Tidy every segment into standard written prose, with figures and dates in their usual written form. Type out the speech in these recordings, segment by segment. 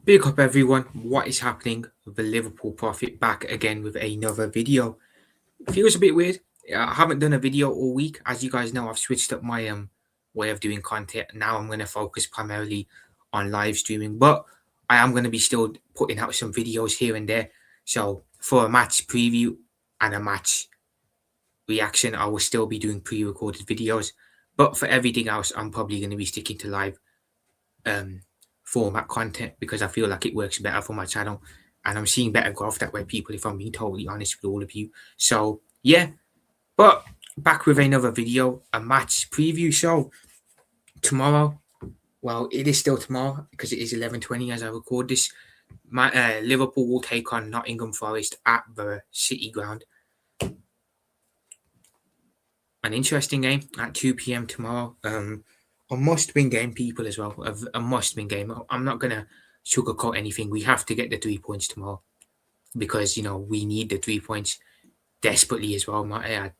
Big up everyone, what is happening? The Liverpool Prophet back again with another video. Feels a bit weird. I haven't done a video all week. As you guys know, I've switched up my way of doing content. Now I'm going to focus primarily on live streaming, but I am going to be still putting out some videos here and there. So for a match preview and a match reaction, I will still be doing pre-recorded videos. But for everything else, I'm probably going to be sticking to live um, format content because I feel like it works better for my channel and I'm seeing better growth that way, people, if I'm being totally honest with all of you. So, yeah, but back with another video, a match preview. So, tomorrow, well, it is still tomorrow because it is 11:20 as I record this. Liverpool will take on Nottingham Forest at the City Ground. An interesting game at 2 p.m. tomorrow. A must-win game, people, as well. A must-win game. I'm not gonna sugarcoat anything. We have to get the 3 points tomorrow because we need the 3 points desperately as well.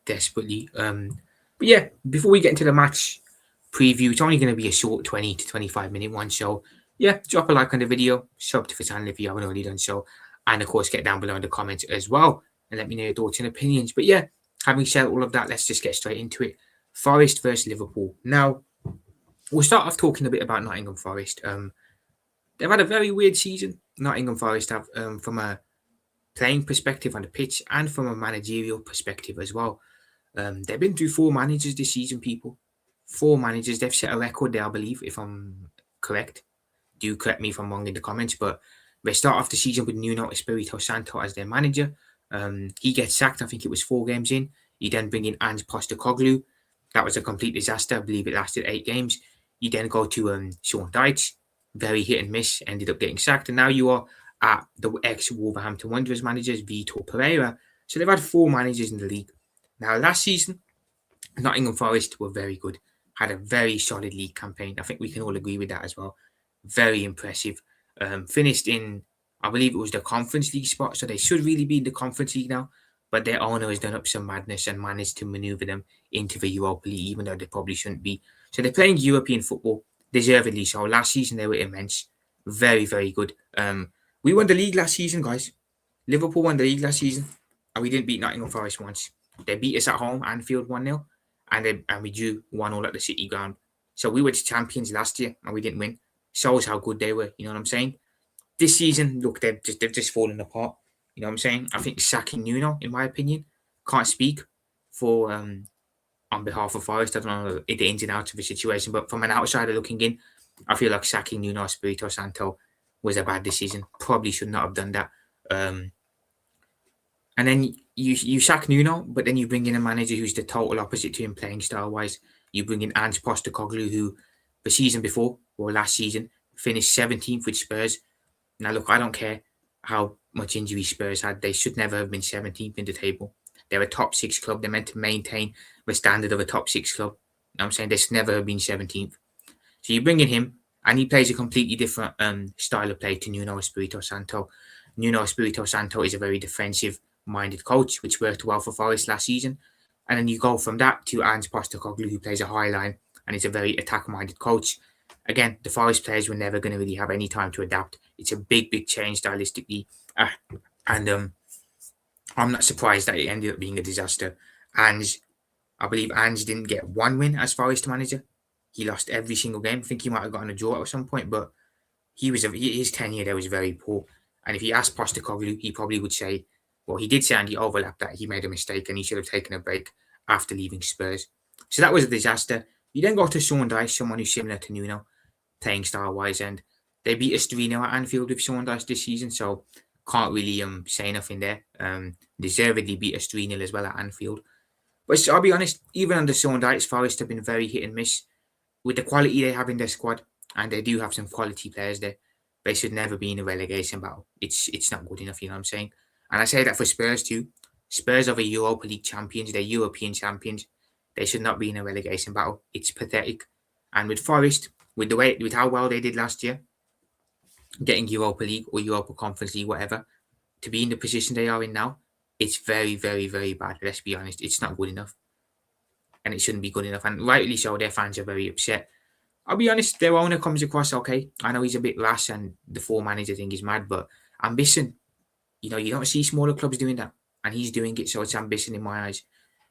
Desperately. But yeah, before we get into the match preview, it's only going to be a short 20 to 25 minute one. So yeah, drop a like on the video, sub to the channel if you haven't already done so, and of course get down below in the comments as well and let me know your thoughts and opinions. But yeah, having said all of that, let's just get straight into it. Forest versus Liverpool. Now we'll start off talking a bit about Nottingham Forest. They've had a very weird season. Nottingham Forest have, from a playing perspective on the pitch and from a managerial perspective as well. They've been through four managers this season, people. Four managers. They've set a record there, I believe, if I'm correct. Do correct me if I'm wrong in the comments, but they start off the season with Nuno Espirito Santo as their manager. He gets sacked, I think it was 4 games in. You then bring in Ange Postecoglou. That was a complete disaster. I believe it lasted 8 games. You then go to Sean Dyche. Very hit and miss. Ended up getting sacked. And now you are at the ex-Wolverhampton Wanderers managers, Vitor Pereira. So they've had four managers in the league. Now, last season, Nottingham Forest were very good. Had a very solid league campaign. I think we can all agree with that as well. Very impressive. Finished in, I believe it was the Conference League spot, so they should really be in the Conference League now. But their owner has done up some madness and managed to maneuver them into the Europa League, even though they probably shouldn't be. So they're playing European football, deservedly so. Last season they were immense. Very, very good. We won the league last season, guys. Liverpool won the league last season, and we didn't beat Nottingham Forest once. They beat us at home, Anfield 1-0, and we drew 1-1 at the City Ground. So we were champions last year, and we didn't win. Shows how good they were, you know what I'm saying? This season, look, they've just fallen apart. You know what I'm saying? I think sacking Nuno, in my opinion, can't speak for on behalf of Forest. I don't know the ins and outs of the situation, but from an outsider looking in, I feel like sacking Nuno Espirito Santo was a bad decision. Probably should not have done that. And then you sack Nuno, but then you bring in a manager who's the total opposite to him playing style wise. You bring in Ange Postecoglou, who the season before or last season finished 17th with Spurs. Now look, I don't care how much injury Spurs had; they should never have been 17th in the table. They're a top six club. They're meant to maintain the standard of a top six club. You know what I'm saying they should never have been 17th. So you bring in him, and he plays a completely different style of play to Nuno Espirito Santo. Nuno Espirito Santo is a very defensive-minded coach, which worked well for Forest last season. And then you go from that to Ange Postecoglou, who plays a high line and is a very attack-minded coach. Again, the Forest players were never going to really have any time to adapt. It's a big, big change stylistically. And I'm not surprised that it ended up being a disaster. I believe Ange didn't get one win as Forest manager. He lost every single game. I think he might have gotten a draw at some point, but his tenure there was very poor. And if you ask Postecoglou, he probably would say, well, he did say on the overlap that he made a mistake and he should have taken a break after leaving Spurs. So that was a disaster. You then go to Sean Dyche, someone who's similar to Nuno, playing style-wise, and they beat us 3-0 at Anfield with Sean Dyche this season, so can't really say nothing there. Deservedly beat us 3-0 as well at Anfield. But I'll be honest, even under Sean Dyche, Forest have been very hit and miss. With the quality they have in their squad, and they do have some quality players there, they should never be in a relegation battle. It's not good enough, you know what I'm saying? And I say that for Spurs too. Spurs are the Europa League champions, they're European champions. They should not be in a relegation battle. It's pathetic. And with Forest, with how well they did last year, getting Europa League or Europa Conference League, whatever, to be in the position they are in now, it's very, very, very bad. Let's be honest. It's not good enough. And it shouldn't be good enough. And rightly so, their fans are very upset. I'll be honest, their owner comes across okay. I know he's a bit rash and the full manager thing is mad, but ambition, you don't see smaller clubs doing that. And he's doing it, so it's ambition in my eyes.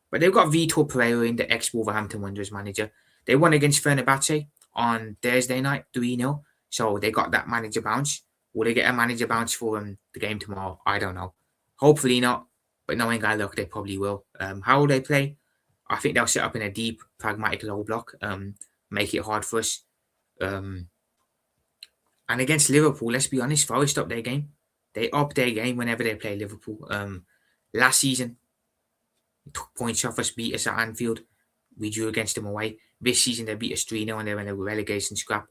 But they've got Vitor Pereira in, the ex-Wolverhampton Wanderers manager. They won against Fenerbahce on Thursday night, 3-0. So they got that manager bounce. Will they get a manager bounce for the game tomorrow? I don't know. Hopefully not. But knowing I look, they probably will. How will they play? I think they'll set up in a deep, pragmatic low block. Make it hard for us. Um, and against Liverpool, let's be honest, Forest up their game. They up their game whenever they play Liverpool. Last season, took points off us, beat us at Anfield. We drew against them away. This season, they beat us 3-0 and they're in a relegation scrap.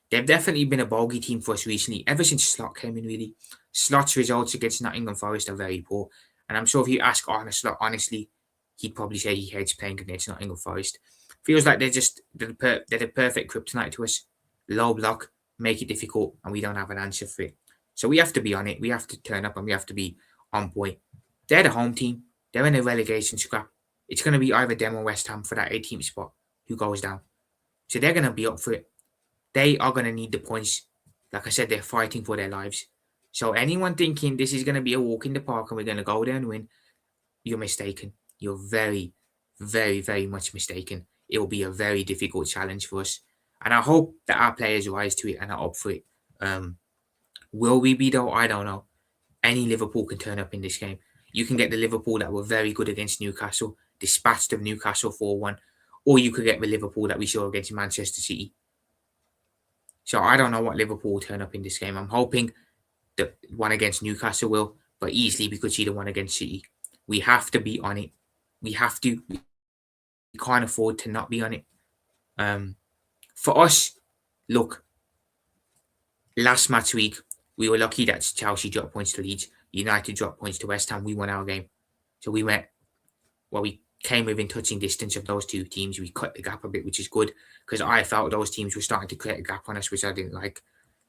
They've definitely been a bogey team for us recently, ever since Slot came in, really. Slot's results against Nottingham Forest are very poor. And I'm sure if you ask Arne Slot, honestly, he'd probably say he hates playing against Nottingham Forest. Feels like they're the perfect kryptonite to us. Low block, make it difficult, and we don't have an answer for it. So we have to be on it. We have to turn up and we have to be on point. They're the home team. They're in a relegation scrap. It's going to be either them or West Ham for that 18th spot who goes down. So they're going to be up for it. They are going to need the points. Like I said, they're fighting for their lives. So anyone thinking this is going to be a walk in the park and we're going to go there and win, you're mistaken. You're very, very, very much mistaken. It will be a very difficult challenge for us. And I hope that our players rise to it and are up for it. Will we be though? I don't know. Any Liverpool can turn up in this game. You can get the Liverpool that were very good against Newcastle, dispatched of Newcastle 4-1, or you could get the Liverpool that we saw against Manchester City. So I don't know what Liverpool will turn up in this game. I'm hoping the one against Newcastle will, but easily we could see the one against City. We have to be on it. We have to. We can't afford to not be on it. For us, look, last match week, we were lucky that Chelsea dropped points to Leeds. United dropped points to West Ham. We won our game. So we came within touching distance of those two teams. We cut the gap a bit, which is good, because I felt those teams were starting to create a gap on us, which I didn't like.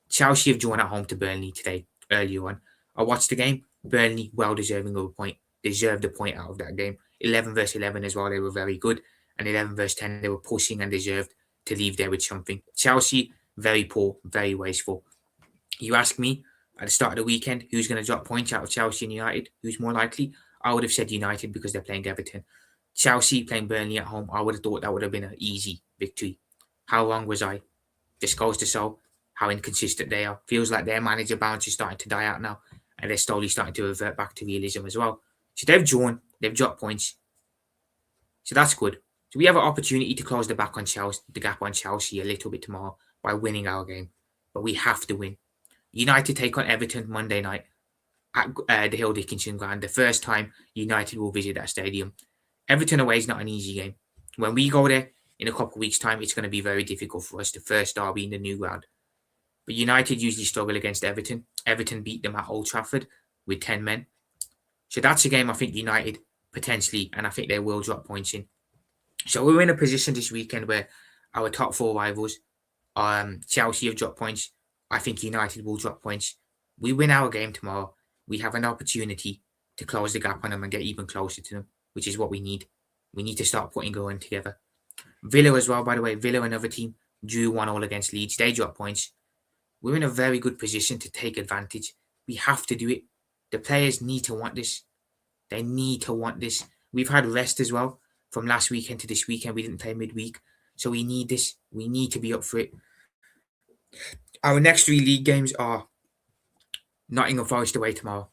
Chelsea have drawn at home to Burnley today, earlier on. I watched the game. Burnley, well deserving of a point. Deserved a point out of that game. 11 versus 11 as well. They were very good. And 11 versus 10, they were pushing and deserved to leave there with something. Chelsea, very poor, very wasteful. You ask me at the start of the weekend, who's going to drop points out of Chelsea and United? Who's more likely? I would have said United because they're playing Everton. Chelsea playing Burnley at home, I would have thought that would have been an easy victory. How wrong was I? Just goes to show how inconsistent they are. Feels like their manager bounce is starting to die out now, and they're slowly starting to revert back to realism as well. So they've dropped points. So that's good. So we have an opportunity to close the gap on Chelsea a little bit tomorrow by winning our game. But we have to win. United take on Everton Monday night at the Hill Dickinson ground. The first time United will visit that stadium. Everton away is not an easy game. When we go there in a couple of weeks' time, it's going to be very difficult for us. The first derby in the new ground. But United usually struggle against Everton. Everton beat them at Old Trafford with 10 men. So that's a game I think United potentially, and I think they will drop points in. So we're in a position this weekend where our top four rivals, Chelsea have dropped points. I think United will drop points. We win our game tomorrow. We have an opportunity to close the gap on them and get even closer to them, which is what we need. We need to start putting a run together. Villa as well, by the way. Villa, another team, drew 1-1 against Leeds. They dropped points. We're in a very good position to take advantage. We have to do it. The players need to want this. They need to want this. We've had rest as well. From last weekend to this weekend, we didn't play midweek. So we need this. We need to be up for it. Our next 3 league games are Nottingham Forest away tomorrow.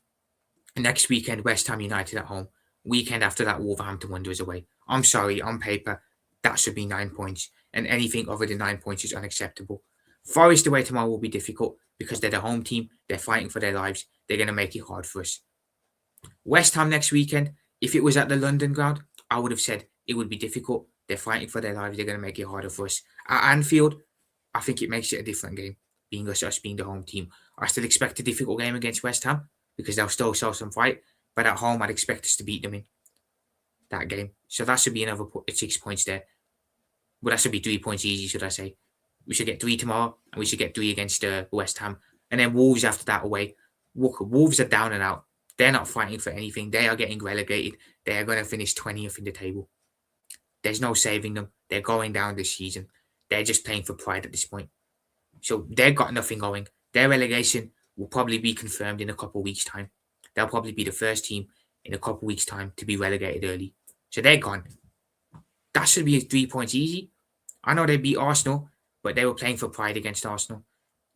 Next weekend, West Ham United at home. Weekend after that, Wolverhampton Wanderers away. I'm sorry, on paper, that should be 9 points. And anything other than 9 points is unacceptable. Forest away tomorrow will be difficult because they're the home team. They're fighting for their lives. They're going to make it hard for us. West Ham next weekend, if it was at the London ground, I would have said it would be difficult. They're fighting for their lives. They're going to make it harder for us. At Anfield, I think it makes it a different game, being us being the home team. I still expect a difficult game against West Ham because they'll still show some fight. But at home, I'd expect us to beat them in that game. So that should be another 6 points there. Well, that should be 3 points easy, should I say. We should get 3 tomorrow, and we should get 3 against West Ham. And then Wolves after that away. Wolves are down and out. They're not fighting for anything. They are getting relegated. They are going to finish 20th in the table. There's no saving them. They're going down this season. they're just playing for pride at this point. So they've got nothing going. Their relegation will probably be confirmed in a couple of weeks' time. They'll probably be the first team in a couple of weeks' time to be relegated early. So they're gone. That should be 3 points easy. I know they beat Arsenal, but they were playing for pride against Arsenal.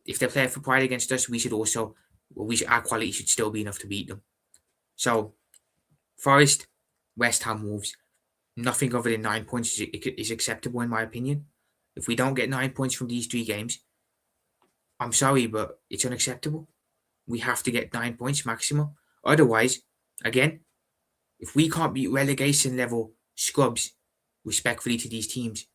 If they're playing for pride against us, our quality should still be enough to beat them. So Forest, West Ham, Wolves, nothing other than 9 points is acceptable in my opinion. If we don't get 9 points from these 3 games, I'm sorry, but it's unacceptable. We have to get 9 points maximum. Otherwise, again, if we can't beat relegation level scrubs respectfully to these teams,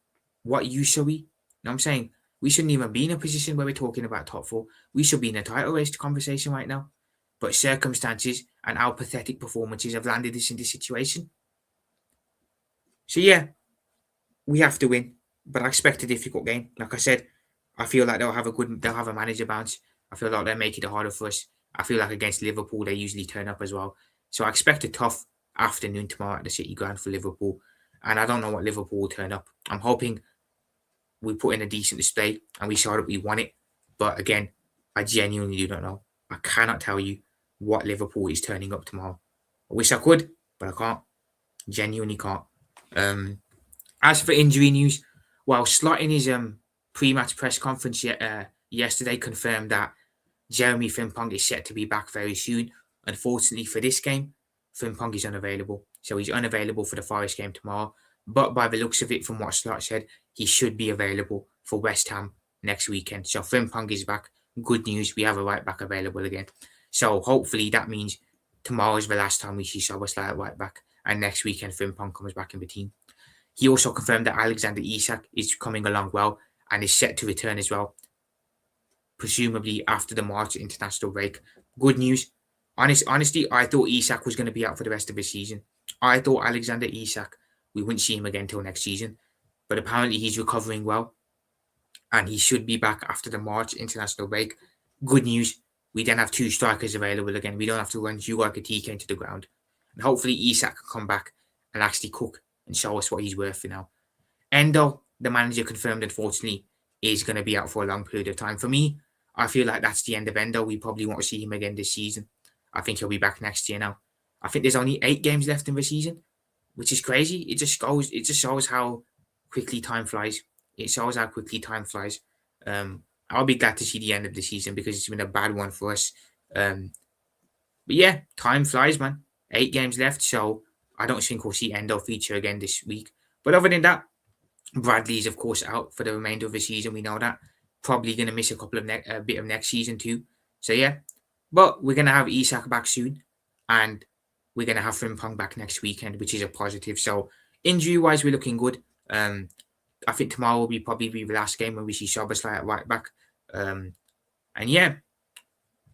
what use are we? You know what I'm saying? We shouldn't even be in a position where we're talking about top four. We should be in a title race conversation right now. But circumstances and our pathetic performances have landed us in this situation. So yeah, we have to win. But I expect a difficult game. Like I said, I feel like they'll have a manager bounce. I feel like they'll make it harder for us. I feel like against Liverpool they usually turn up as well. So I expect a tough afternoon tomorrow at the City Ground for Liverpool. And I don't know what Liverpool will turn up. I'm hoping we put in a decent display and we showed that we won it. But again, I genuinely do not know. I cannot tell you what Liverpool is turning up tomorrow. I wish I could, but I can't. Genuinely can't. As for injury news, well, Slot in his pre-match press conference yesterday confirmed that Jeremy Frimpong is set to be back very soon. Unfortunately for this game, Frimpong is unavailable. So he's unavailable for the Forest game tomorrow. But by the looks of it, from what Slot said, he should be available for West Ham next weekend. So Frimpong is back. Good news, we have a right back available again. So hopefully that means tomorrow is the last time we see Szoboszlai at right back. And next weekend, Frimpong comes back in the team. He also confirmed that Alexander Isak is coming along well and is set to return as well, presumably after the March international break. Good news. Honestly, I thought Isak was going to be out for the rest of the season. I thought Alexander Isak, we wouldn't see him again until next season. But apparently he's recovering well and he should be back after the March international break. Good news. We then have 2 strikers available again. We don't have to run Hugo Ekitike into the ground. And hopefully Isak can come back and actually cook and show us what he's worth for now. Endo, the manager, confirmed, unfortunately, is going to be out for a long period of time. For me, I feel like that's the end of Endo. We probably won't see him again this season. I think he'll be back next year now. I think there's only 8 games left in the season, which is crazy. It just shows how quickly time flies. It shows how quickly time flies. I'll be glad to see the end of the season because it's been a bad one for us. But yeah, time flies, man. 8 games left, so I don't think we'll see Endo feature again this week. But other than that, Bradley's of course out for the remainder of the season. We know that. Probably going to miss a couple of a bit of next season too. So yeah, but we're going to have Isak back soon, and we're going to have Frimpong back next weekend, which is a positive. So injury wise, we're looking good. I think tomorrow will probably be the last game when we see Szoboszlai at right back. And yeah,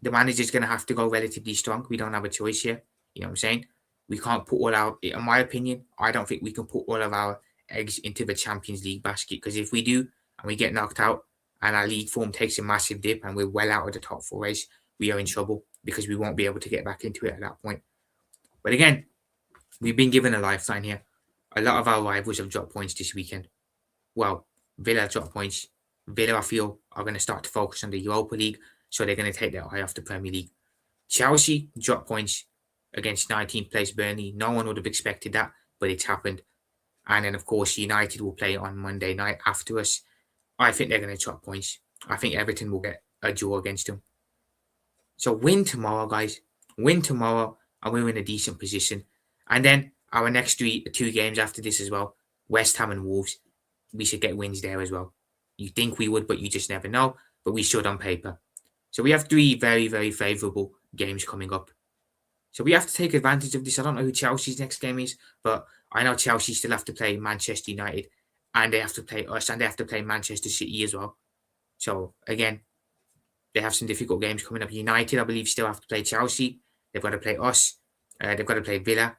the manager's going to have to go relatively strong. We don't have a choice here. You know what I'm saying? We can't put all our, in my opinion, I don't think we can put all of our eggs into the Champions League basket, because if we do and we get knocked out and our league form takes a massive dip and we're well out of the top 4 race, we are in trouble because we won't be able to get back into it at that point. But again, we've been given a lifeline here. A lot of our rivals have dropped points this weekend. Well, Villa dropped points. Villa, I feel, are going to start to focus on the Europa League, so they're going to take their eye off the Premier League. Chelsea dropped points against 19th place Burnley. No one would have expected that, but it's happened. And then, of course, United will play on Monday night after us. I think they're going to drop points. I think Everton will get a draw against them. So win tomorrow, guys. Win tomorrow, and we're in a decent position. And then our next 2 games after this as well, West Ham and Wolves, we should get wins there as well. You think we would, but you just never know. But we should on paper. So we have 3 very, very favourable games coming up. So we have to take advantage of this. I don't know who Chelsea's next game is, but I know Chelsea still have to play Manchester United, and they have to play us, and they have to play Manchester City as well. So again, they have some difficult games coming up. United, I believe, still have to play Chelsea. They've got to play us. They've got to play Villa.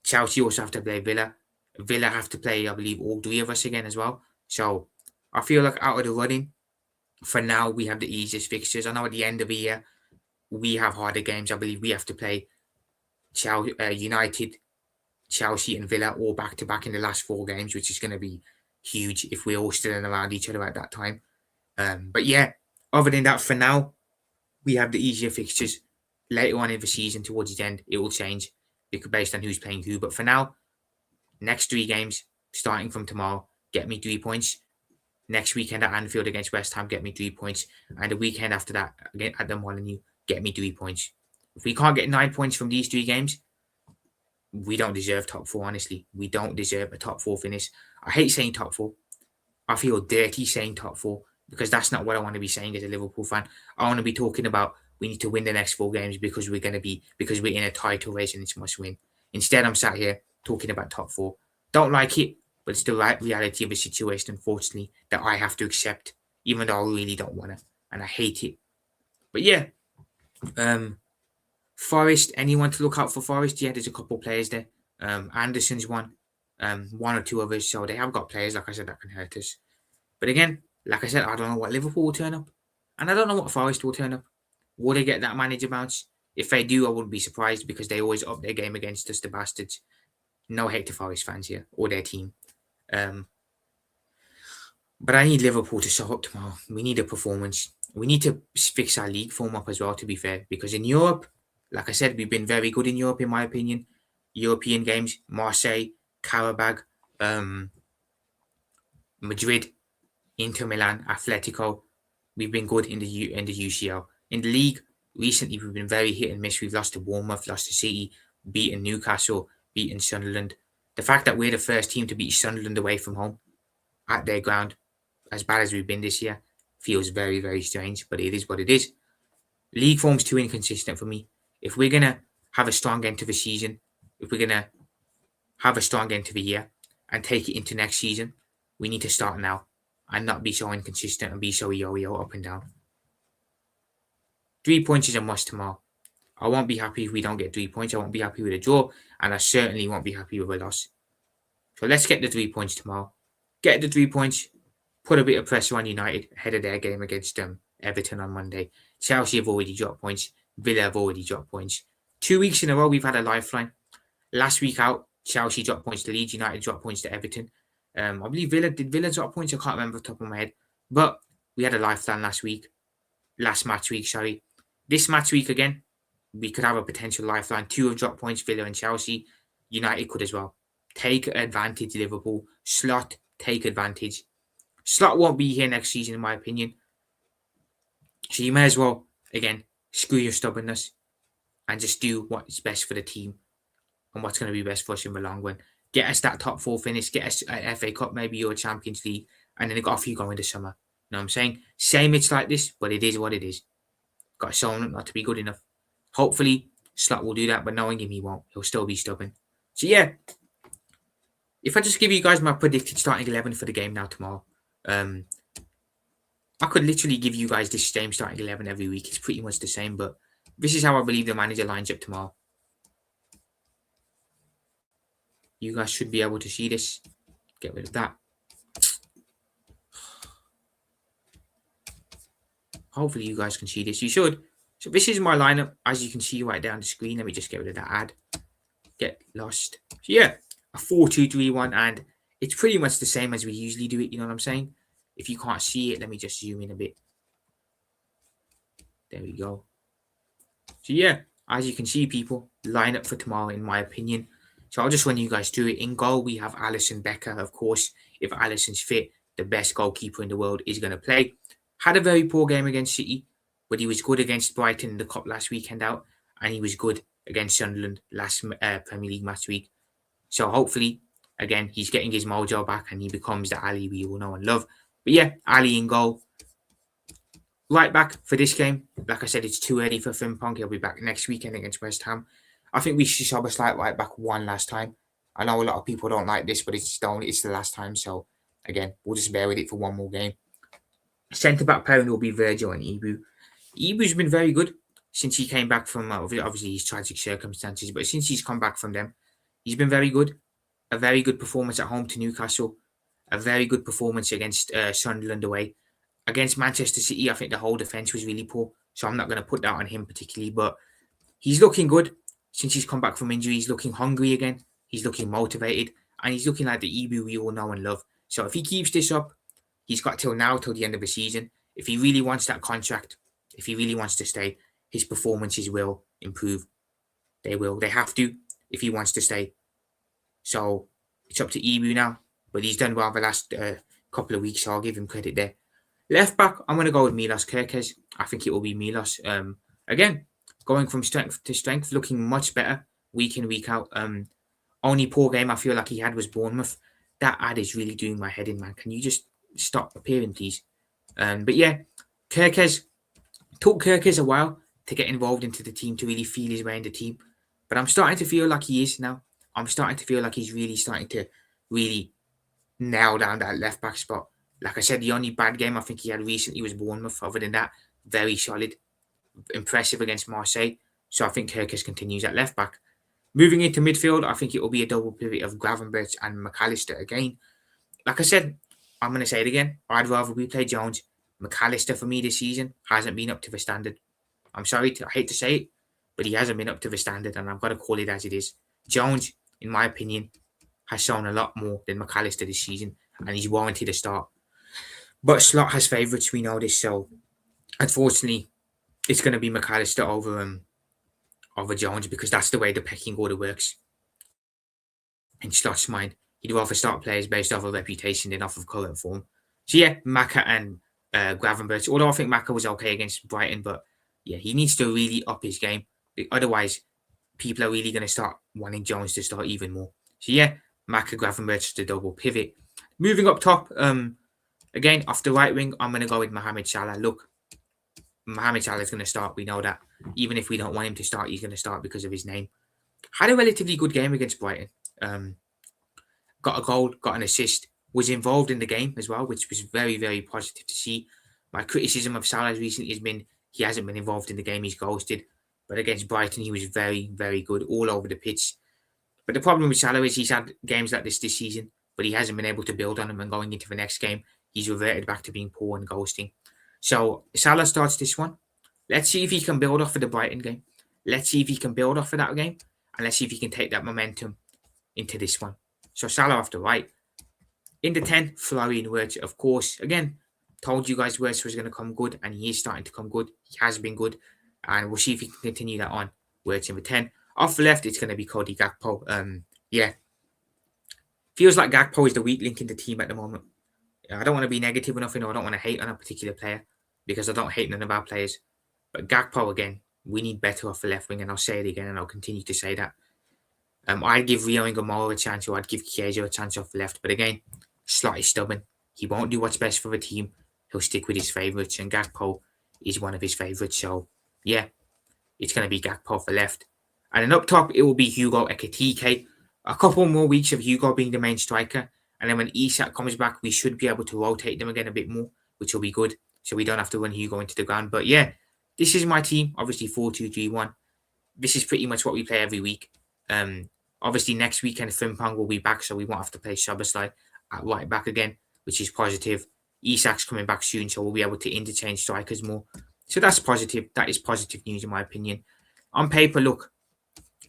Chelsea also have to play Villa. Villa have to play, I believe, all 3 of us again as well. So I feel like out of the running, for now, we have the easiest fixtures. I know at the end of the year, we have harder games. I believe we have to play United, Chelsea and Villa all back-to-back in the last 4 games, which is going to be huge if we're all still around each other at that time. But yeah, other than that, for now, we have the easier fixtures. Later on in the season, towards the end, it will change because based on who's playing who. But for now, next 3 games, starting from tomorrow, get me 3 points. Next weekend at Anfield against West Ham, get me 3 points. And the weekend after that, again at the Molineux, get me 3 points. If we can't get 9 points from these 3 games, we don't deserve top 4, honestly. We don't deserve a top 4 finish. I hate saying top 4. I feel dirty saying top 4 because that's not what I want to be saying as a Liverpool fan. I want to be talking about we need to win the next 4 games because we're in a title race and it's must win. Instead, I'm sat here talking about top 4. Don't like it, but it's the right reality of the situation, unfortunately, that I have to accept, even though I really don't want to, and I hate it. But yeah, Forest, anyone to look out for Forest? Yeah, there's a couple of players there. Anderson's one or two others, so they have got players, like I said, that can hurt us. But again, like I said, I don't know what Liverpool will turn up, and I don't know what Forest will turn up. Will they get that manager bounce? If they do, I wouldn't be surprised because they always up their game against us, the bastards. No hate to Forest fans here or their team. But I need Liverpool to show up tomorrow. We need a performance. We need to fix our league form up as well, to be fair, because in Europe, like I said, we've been very good in Europe, in my opinion. European games, Marseille, Karabag, Madrid, Inter Milan, Atletico. We've been good in the UCL. In the league, recently we've been very hit and miss. We've lost to Bournemouth, lost to City, beaten Newcastle, beaten Sunderland. The fact that we're the first team to beat Sunderland away from home at their ground, as bad as we've been this year, feels very, very strange, but it is what it is. League form's too inconsistent for me. If we're going to have a strong end to the season, if we're going to have a strong end to the year and take it into next season, we need to start now and not be so inconsistent and be so yo-yo up and down. 3 points is a must tomorrow. I won't be happy if we don't get 3 points. I won't be happy with a draw, and I certainly won't be happy with a loss. So let's get the 3 points tomorrow. Get the 3 points, put a bit of pressure on United ahead of their game against Everton on Monday. Chelsea have already dropped points. Villa have already dropped points. 2 weeks in a row, we've had a lifeline. Last week out, Chelsea dropped points to Leeds. United dropped points to Everton. I believe Villa drop points. I can't remember off the top of my head. But we had a lifeline last match week, sorry. This match week again, we could have a potential lifeline. 2 have dropped points, Villa and Chelsea. United could as well. Take advantage, Liverpool. Slot, take advantage. Slot won't be here next season, in my opinion. So you may as well, again, screw your stubbornness and just do what's best for the team and what's going to be best for us in the long run. Get us that top 4 finish, get us an FA Cup, maybe or a Champions League, and then off you go in the summer. You know what I'm saying? Same it's like this, but it is what it is. Got shown not to be good enough. Hopefully, Slot will do that, but knowing him, he won't. He'll still be stubborn. So yeah, if I just give you guys my predicted starting 11 for the game now tomorrow, I could literally give you guys this same starting 11 every week. It's pretty much the same, but this is how I believe the manager lines up tomorrow. You guys should be able to see this. Get rid of that. Hopefully you guys can see this. You should. So this is my lineup, as you can see right there on the screen. Let me just get rid of that ad. Get lost. So yeah, a 4-2-3-1, and it's pretty much the same as we usually do it. You know what I'm saying? If you can't see it, let me just zoom in a bit. There we go. So yeah, as you can see, people, line up for tomorrow, in my opinion. So I'll just run you guys through it. In goal, we have Alisson, Becker. Of course, if Alisson's fit, the best goalkeeper in the world is going to play. Had a very poor game against City, but he was good against Brighton in the Cup last weekend out, and he was good against Sunderland last Premier League match week. So hopefully, again, he's getting his mojo back and he becomes the Ali we all know and love. But yeah, Ali in goal. Right back for this game. Like I said, it's too early for Frimpong. He'll be back next weekend against West Ham. I think we should sub a slight right back one last time. I know a lot of people don't like this, but it's the last time. So again, we'll just bear with it for one more game. Centre back pairing will be Virgil and Ibu. Ibu's been very good since he came back from obviously his tragic circumstances, but since he's come back from them, he's been very good. A very good performance at home to Newcastle. A very good performance against Sunderland away. Against Manchester City, I think the whole defence was really poor, so I'm not going to put that on him particularly, but he's looking good since he's come back from injury. He's looking hungry again. He's looking motivated, and he's looking like the Ibu we all know and love. So if he keeps this up, he's got till the end of the season. If he really wants that contract, if he really wants to stay, his performances will improve. They will. They have to if he wants to stay. So it's up to Ibu now. But he's done well the last couple of weeks, so I'll give him credit there. Left back, I'm going to go with Milos Kerkez. I think it will be Milos. Again, going from strength to strength, looking much better week in, week out. Only poor game I feel like he had was Bournemouth. That ad is really doing my head in, man. Can you just stop appearing, please? But yeah, Kerkez, took Kerkez a while to get involved into the team, to really feel his way in the team. But I'm starting to feel like he is now. I'm starting to feel like he's really starting to really nail down that left back spot. Like I said, the only bad game I think he had recently was Bournemouth. Other than that, very solid, impressive against Marseille. So I think Kerkez continues at left back. Moving into midfield, I think it will be a double pivot of Gravenberch and McAllister again. Like I said, I'm going to say it again. I'd rather we play Jones. McAllister for me this season hasn't been up to the standard. I hate to say it, but he hasn't been up to the standard, and I've got to call it as it is. Jones, in my opinion, has shown a lot more than McAllister this season, and he's warranted a start. But Slot has favourites, we know this, so unfortunately, it's going to be McAllister over Jones, because that's the way the pecking order works. In Slot's mind, he'd rather start players based off of reputation than off of current form. So yeah, Maka and Gravenberch, although I think Maka was okay against Brighton, but yeah, he needs to really up his game. Otherwise, people are really going to start wanting Jones to start even more. So yeah, Maka, Gravenberch, the double pivot. Moving up top, again, off the right wing, I'm going to go with Mohamed Salah. Look, Mohamed Salah is going to start. We know that. Even if we don't want him to start, he's going to start because of his name. Had a relatively good game against Brighton. Got a goal, got an assist, was involved in the game as well, which was very, very positive to see. My criticism of Salah recently has been he hasn't been involved in the game, he's ghosted. But against Brighton, he was very, very good all over the pitch. But the problem with Salah is he's had games like this season, but he hasn't been able to build on them, and going into the next game, he's reverted back to being poor and ghosting. So Salah starts this one. Let's see if he can build off of the Brighton game. Let's see if he can build off of that game, and let's see if he can take that momentum into this one. So Salah off the right. In the 10, Florian Wirtz, of course. Again, told you guys Wirtz was going to come good, and he is starting to come good. He has been good, and we'll see if he can continue that on. Wirtz in the 10. Off the left, it's going to be Cody Gakpo. Yeah. Feels like Gakpo is the weak link in the team at the moment. I don't want to be negative enough, I don't want to hate on a particular player, because I don't hate none of our players. But Gakpo, again, we need better off the left wing, and I'll say it again, and I'll continue to say that. I'd give Rio and Gamora a chance, or I'd give Chiesa a chance off the left. But again, Slot is stubborn. He won't do what's best for the team. He'll stick with his favourites, and Gakpo is one of his favourites. So, yeah, it's going to be Gakpo for left. And then up top, it will be Hugo Ekitike. A couple more weeks of Hugo being the main striker. And then when Isak comes back, we should be able to rotate them again a bit more, which will be good. So we don't have to run Hugo into the ground. But yeah, this is my team. Obviously, 4-2-3-1. This is pretty much what we play every week. Obviously, next weekend, Frimpong will be back, so we won't have to play Szoboszlai at right back again, which is positive. Isak's coming back soon, so we'll be able to interchange strikers more. So that's positive. That is positive news, in my opinion. On paper, look,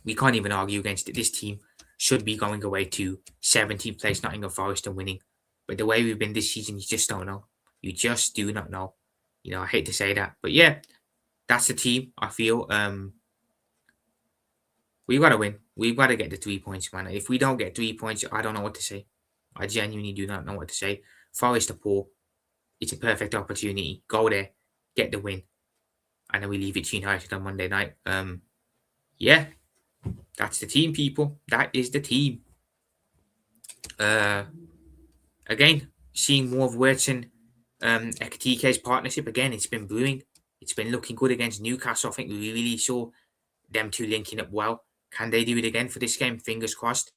we can't even argue against it. This team should be going away to 17th place Nottingham Forest and winning. But the way we've been this season, you just don't know. You just do not know. You know, I hate to say that. But yeah, that's the team, I feel. We've got to win. We've got to get the 3 points, man. If we don't get 3 points, I don't know what to say. I genuinely do not know what to say. Forest are poor. It's a perfect opportunity. Go there, get the win, and then we leave it to United on Monday night. Yeah, that's the team, people. That is the team. Again, seeing more of Wirtz and Ekitike's partnership. Again, it's been brewing. It's been looking good against Newcastle. I think we really saw them two linking up well. Can they do it again for this game? Fingers crossed.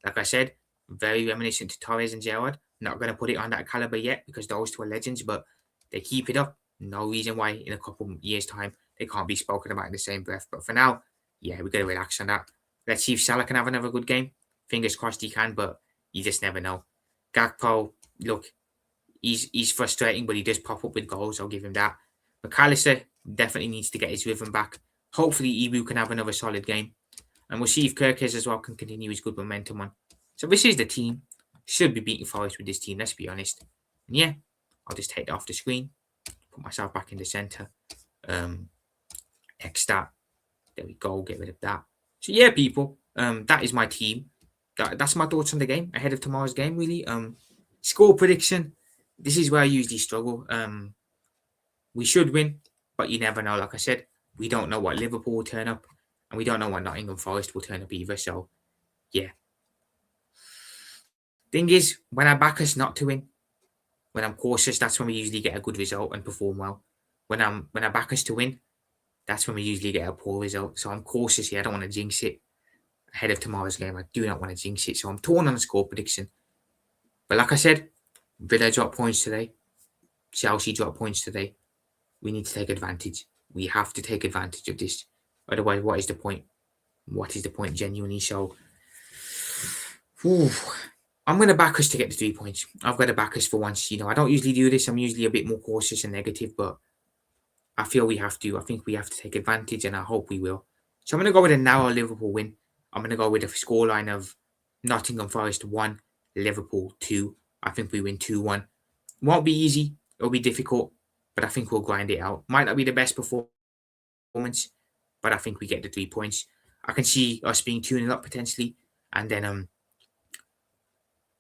Like I said, very reminiscent to Torres and Gerrard. Not going to put it on that caliber yet because those two are legends, but they keep it up. No reason why in a couple of years' time they can't be spoken about in the same breath. But for now, yeah, we've got to relax on that. Let's see if Salah can have another good game. Fingers crossed he can, but you just never know. Gakpo, look, he's frustrating, but he does pop up with goals. I'll give him that. McAllister definitely needs to get his rhythm back. Hopefully, Ibu can have another solid game. And we'll see if Kerkez as well can continue his good momentum on. So this is the team. Should be beating Forest with this team, let's be honest. And yeah, I'll just take that off the screen, put myself back in the centre. X that. There we go, get rid of that. So yeah, people, that is my team. That's my thoughts on the game ahead of tomorrow's game, really. Score prediction. This is where I usually struggle. We should win, but you never know. Like I said, we don't know what Liverpool will turn up, and we don't know what Nottingham Forest will turn up either. So yeah. Thing is, when I back us not to win, when I'm cautious, that's when we usually get a good result and perform well. When I back us to win, that's when we usually get a poor result. So I'm cautious here. I don't want to jinx it ahead of tomorrow's game. I do not want to jinx it. So I'm torn on the score prediction. But like I said, Villa drop points today. Chelsea drop points today. We need to take advantage. We have to take advantage of this. Otherwise, what is the point? What is the point genuinely? So, I'm going to back us to get the 3 points. I've got to back us for once. I don't usually do this. I'm usually a bit more cautious and negative, but I feel we have to. I think we have to take advantage, and I hope we will. So I'm going to go with a narrow Liverpool win. I'm going to go with a scoreline of Nottingham Forest 1, Liverpool 2. I think we win 2-1. Won't be easy. It'll be difficult, but I think we'll grind it out. Might not be the best performance, but I think we get the 3 points. I can see us being 2-0 up potentially, and then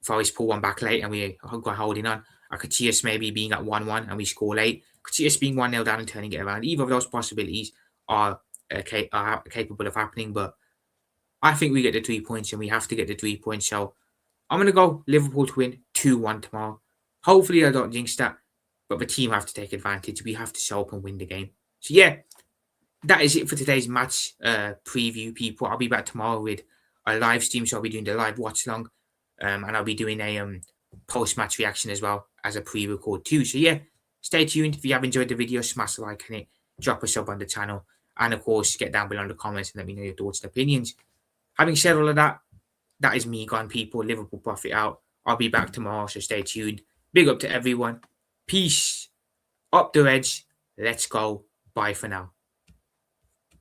Forest pull one back late and we go holding on. I could see us maybe being at 1-1 and we score late. I could see us being 1-0 down and turning it around. Either of those possibilities are capable of happening, but I think we get the 3 points and we have to get the 3 points. So I'm going to go Liverpool to win 2-1 tomorrow. Hopefully I don't jinx that, but the team have to take advantage. We have to show up and win the game. So yeah, that is it for today's match preview, people. I'll be back tomorrow with a live stream, so I'll be doing the live watch long, and I'll be doing a post-match reaction as well as a pre-record too. So yeah, stay tuned. If you have enjoyed the video, smash the like on it, drop a sub on the channel, and of course, get down below in the comments and let me know your thoughts and opinions. Having said all of that, that is me gone, people. Liverpool profit out. I'll be back tomorrow, so stay tuned. Big up to everyone. Peace. Up the Reds. Let's go. Bye for now.